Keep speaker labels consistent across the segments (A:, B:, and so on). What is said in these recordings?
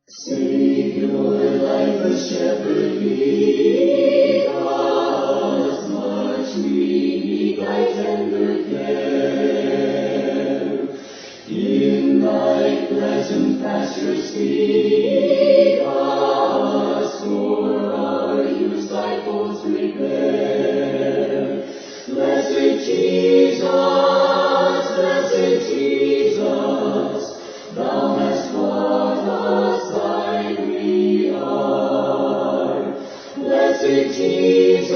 A: Savior, like the shepherd, lead us, much we need thy tender care. In thy pleasant pastures feed us, for our use thy folds prepare. Blessed Jesus, thou hast brought us thy reward. Blessed Jesus,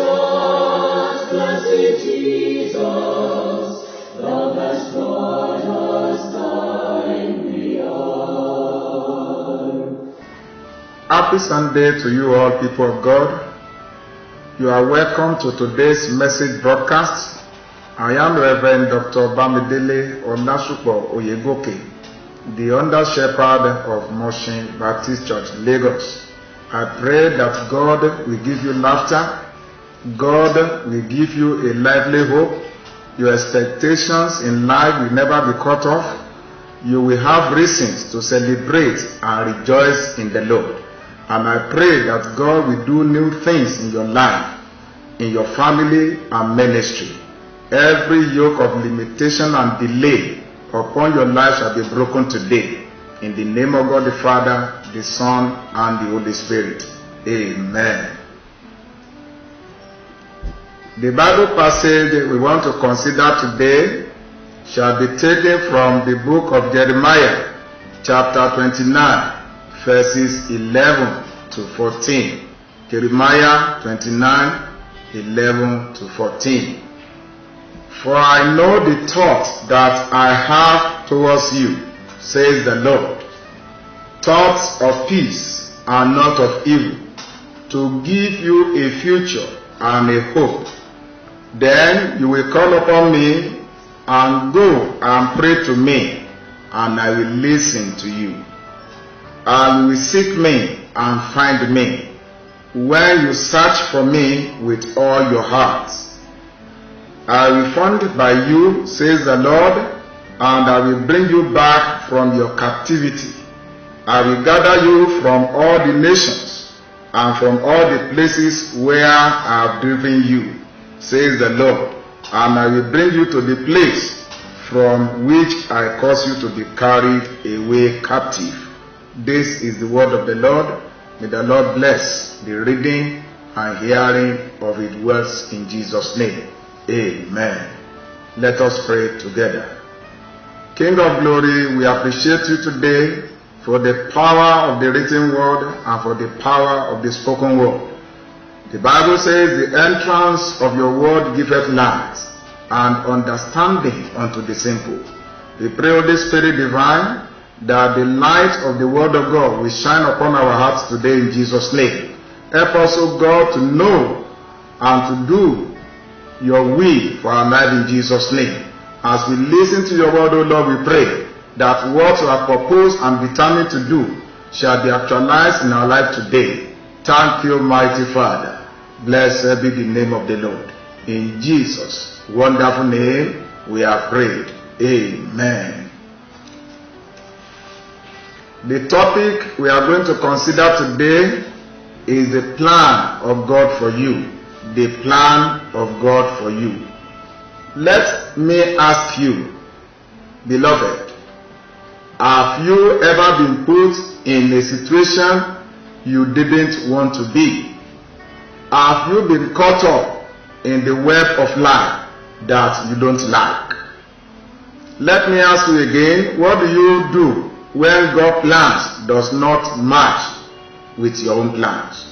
A: thou hast brought us thy reward.
B: Happy Sunday to you all, people of God. You are welcome to today's message broadcast. I am Reverend Dr. Bamidele Olasupo Oyegoke, the under shepherd of Moshin Baptist Church, Lagos. I pray that God will give you laughter, God will give you a lively hope, your expectations in life will never be cut off, you will have reasons to celebrate and rejoice in the Lord. And I pray that God will do new things in your life, in your family and ministry. Every yoke of limitation and delay upon your life shall be broken today. In the name of God the Father, the Son, and the Holy Spirit. Amen. The Bible passage we want to consider today shall be taken from the book of Jeremiah, chapter 29, verses 11 to 14. Jeremiah 29, 11 to 14. For I know the thoughts that I have towards you, says the Lord, thoughts of peace and not of evil, to give you a future and a hope. Then you will call upon me and go and pray to me, and I will listen to you. And you will seek me and find me, when you search for me with all your heart. I will fund by you, says the Lord, and I will bring you back from your captivity. I will gather you from all the nations and from all the places where I have driven you, says the Lord, and I will bring you to the place from which I caused you to be carried away captive. This is the word of the Lord. May the Lord bless the reading and hearing of his words in Jesus' name. Amen. Let us pray together. King of glory, we appreciate you today for the power of the written word and for the power of the spoken word. The Bible says the entrance of your word giveth light and understanding unto the simple. We pray, Holy Spirit divine, that the light of the word of God will shine upon our hearts today in Jesus' name. Help us, O God, to know and to do your will for our life in Jesus' name. As we listen to your word, O Lord, we pray that what you have proposed and determined to do shall be actualized in our life today. Thank you, mighty Father. Blessed be the name of the Lord. In Jesus' wonderful name we have prayed. Amen. The topic we are going to consider today is the plan of God for you. The plan of God for you. Let me ask you, beloved, have you ever been put in a situation you didn't want to be? Have you been caught up in the web of life that you don't like? Let me ask you again, what do you do when God's plans does not match with your own plans?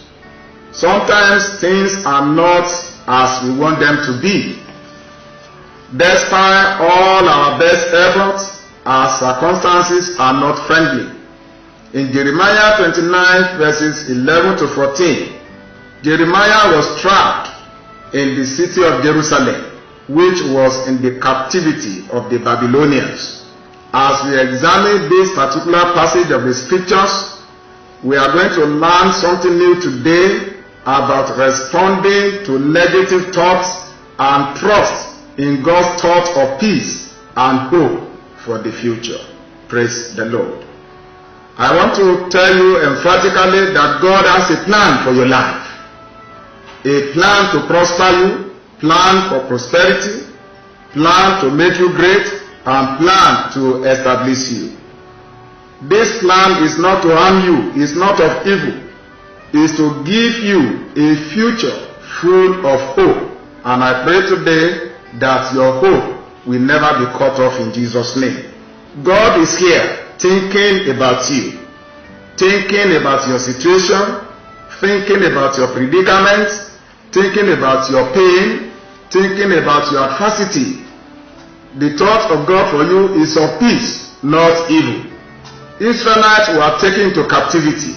B: Sometimes things are not as we want them to be. Despite all our best efforts, our circumstances are not friendly. In Jeremiah 29 verses 11 to 14, Jeremiah was trapped in the city of Jerusalem, which was in the captivity of the Babylonians. As we examine this particular passage of the scriptures, we are going to learn something new today about responding to negative thoughts and trust in God's thought of peace and hope for the future. Praise the Lord. I want to tell you emphatically that God has a plan for your life. A plan to prosper you, plan for prosperity, plan to make you great, and plan to establish you. This plan is not to harm you, it's not of evil. It's to give you a future full of hope. And I pray today that your hope will never be cut off in Jesus' name. God is here thinking about you, thinking about your situation, thinking about your predicament, thinking about your pain, thinking about your adversity. The thought of God for you is of peace, not evil. Israelites were taken to captivity.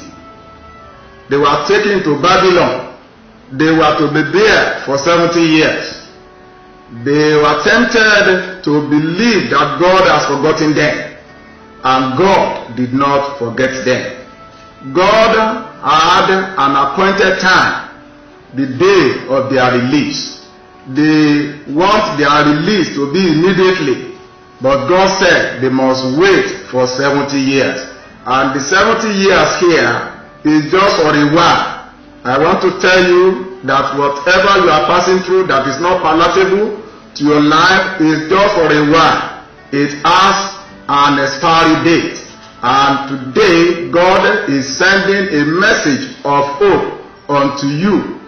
B: They were taken to Babylon. They were to be there for 70 years. They were tempted to believe that God has forgotten them. And God did not forget them. God had an appointed time, the day of their release. They want their release to be immediately. But God said they must wait for 70 years. And the 70 years here is just for a while. I want to tell you that whatever you are passing through that is not palatable to your life is just for a while. It has an expiry date. And today God is sending a message of hope unto you.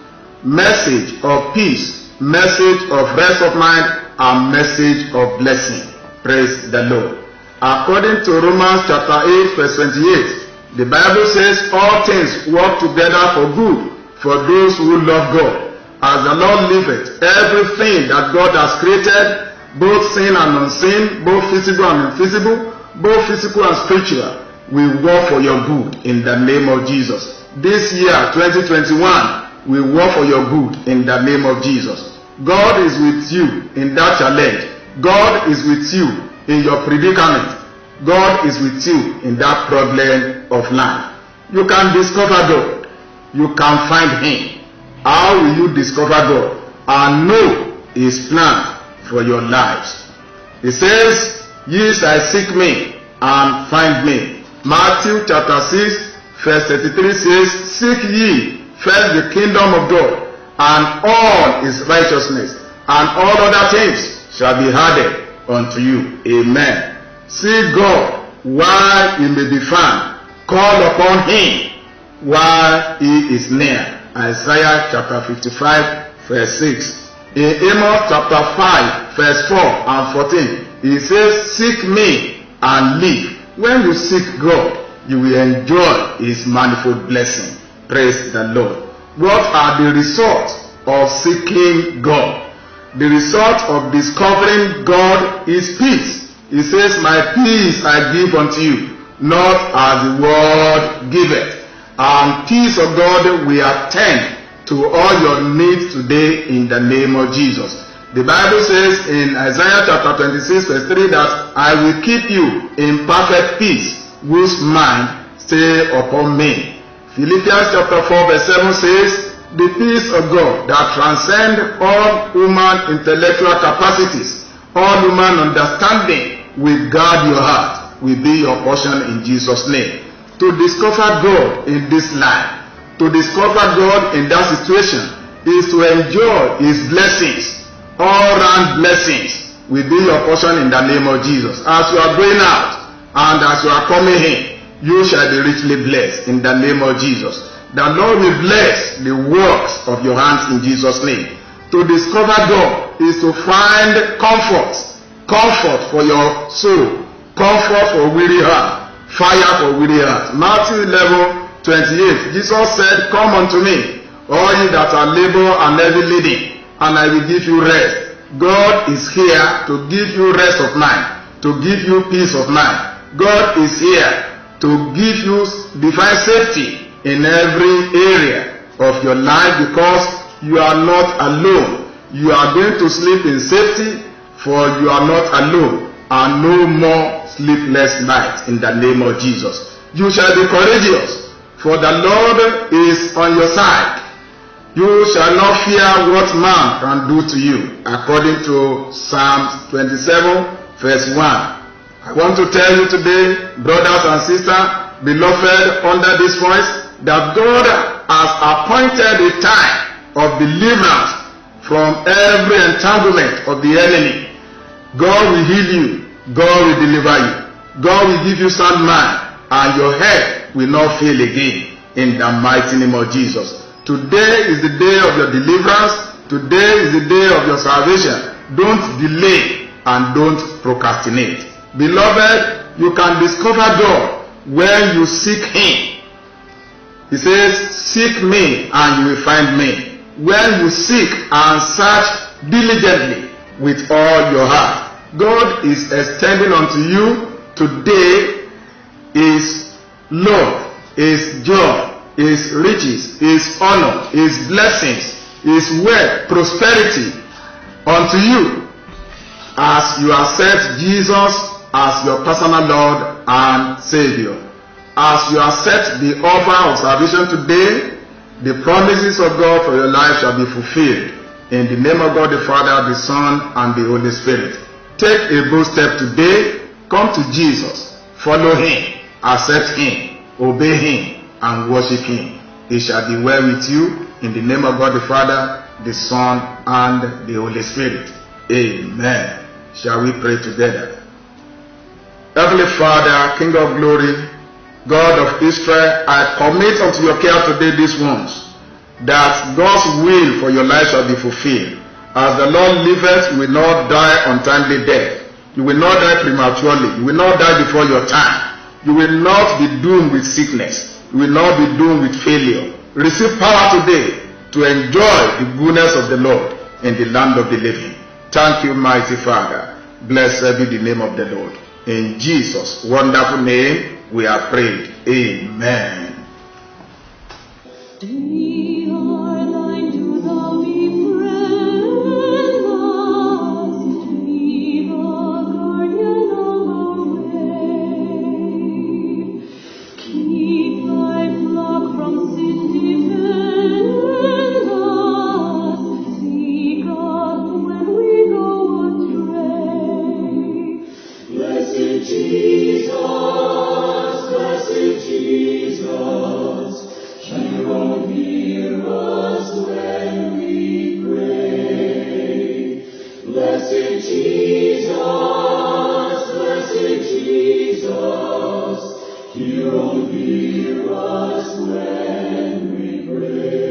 B: Message of peace, message of rest of mind, and message of blessing. Praise the Lord. According to Romans chapter 8 verse 28, the Bible says all things work together for good for those who love God. As the Lord liveth, everything that God has created, both seen and unseen, both physical and invisible, both physical and spiritual, will work for your good in the name of Jesus. This year, 2021, will work for your good in the name of Jesus. God is with you in that challenge. God is with you in your predicament. God is with you in that problem of life. You can discover God. You can find Him. How will you discover God and know His plan for your lives? He says, ye shall seek me and find me. Matthew chapter 6 verse 33 says, seek ye first the kingdom of God and all His righteousness, and all other things shall be added unto you. Amen. Seek God while He may be found. Call upon Him while He is near. Isaiah chapter 55 verse 6. In Amos chapter 5 verse 4 and 14, he says, seek me and live. When you seek God, you will enjoy His manifold blessing. Praise the Lord. What are the results of seeking God? The result of discovering God is peace. He says, my peace I give unto you, not as the world giveth. And peace of God will attend to all your needs today in the name of Jesus. The Bible says in Isaiah chapter 26 verse 3 that I will keep you in perfect peace, whose mind stay upon me. Philippians chapter 4 verse 7 says, the peace of God that transcends all human intellectual capacities, all human understanding, will guard your heart, will be your portion in Jesus' name. To discover God in this life, to discover God in that situation, is to enjoy His blessings. All round blessings will be your portion in the name of Jesus. As you are going out and as you are coming in, you shall be richly blessed in the name of Jesus. The Lord will bless the works of your hands in Jesus' name. To discover God is to find comfort for your soul, comfort for weary heart, fire for weary heart. Matthew 11:28, Jesus said, come unto me, all ye that are labor and heavy laden, and I will give you rest. God is here to give you rest of mind, to give you peace of mind. God is here to give you divine safety in every area of your life, because you are not alone. You are going to sleep in safety, for you are not alone, and no more sleepless nights in the name of Jesus. You shall be courageous, for the Lord is on your side. You shall not fear what man can do to you, according to Psalms 27 verse 1. I want to tell you today, brothers and sisters, beloved, under this voice, that God has appointed a time of deliverance from every entanglement of the enemy. God will heal you. God will deliver you. God will give you sound mind, and your head will not fail again, in the mighty name of Jesus. Today is the day of your deliverance. Today is the day of your salvation. Don't delay and don't procrastinate. Beloved, you can discover God when you seek Him. He says, seek me and you will find me. When you seek and search diligently with all your heart, God is extending unto you today His love, His joy, His riches, His honor, His blessings, His wealth, prosperity unto you as you accept Jesus as your personal Lord and Savior. As you accept the offer of salvation today, the promises of God for your life shall be fulfilled. In the name of God the Father, the Son, and the Holy Spirit. Take a bold step today. Come to Jesus. Follow Him. Accept Him. Obey Him. And worship Him. It shall be well with you. In the name of God the Father, the Son, and the Holy Spirit. Amen. Shall we pray together? Heavenly Father, King of glory, God of Israel, I commit unto your care today these ones, that God's will for your life shall be fulfilled. As the Lord liveth, you will not die untimely death. You will not die prematurely. You will not die before your time. You will not be doomed with sickness. You will not be doomed with failure. Receive power today to enjoy the goodness of the Lord in the land of the living. Thank you, mighty Father. Blessed be the name of the Lord. In Jesus' wonderful name, we are prayed. Amen.
A: We are thine to thou be friend us, be the guardian of our way. Keep thy flock from sin, defend us, seek us when we go astray. Blessed Jesus, blessed Jesus, hear us when we pray. Blessed Jesus, hear us when we pray.